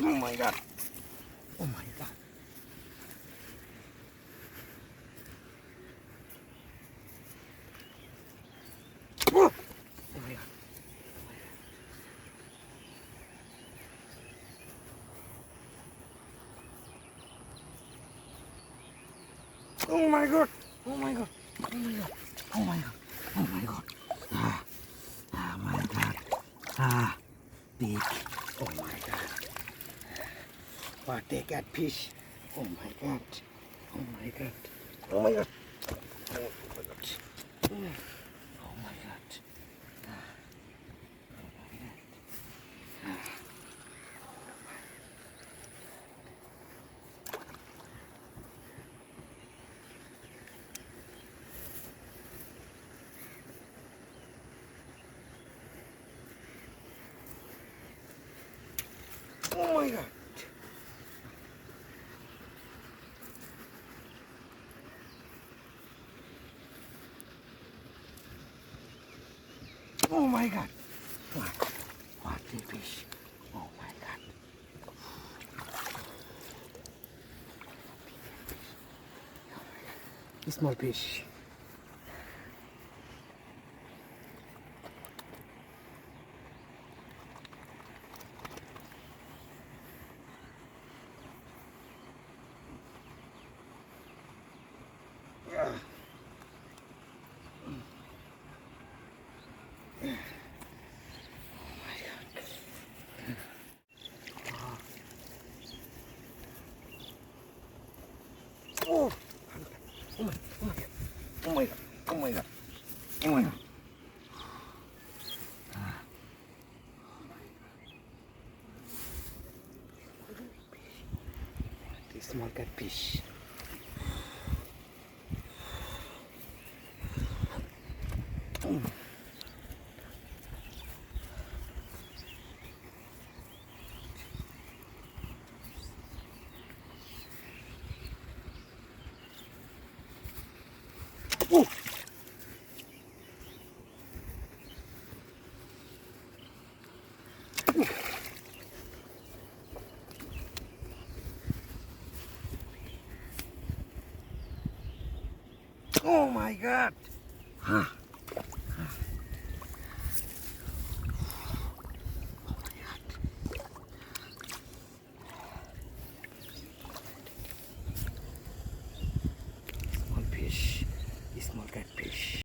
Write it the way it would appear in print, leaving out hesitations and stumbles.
Oh my god. Oh my god. Oh my god. Oh my god. Oh my god. Oh my god. Oh my god. Oh my god. Oh my god. Big. Oh my god. What a catfish. Oh my god. Oh my god. Oh my god. Oh my god. Oh my god. Oh my god. Oh my god. Oh my god. What a fish. Oh my god. Small fish. Oh, oh my, oh my god, oh my god, oh my god, oh my god. This small catfish. Oh. Oh my god! Huh.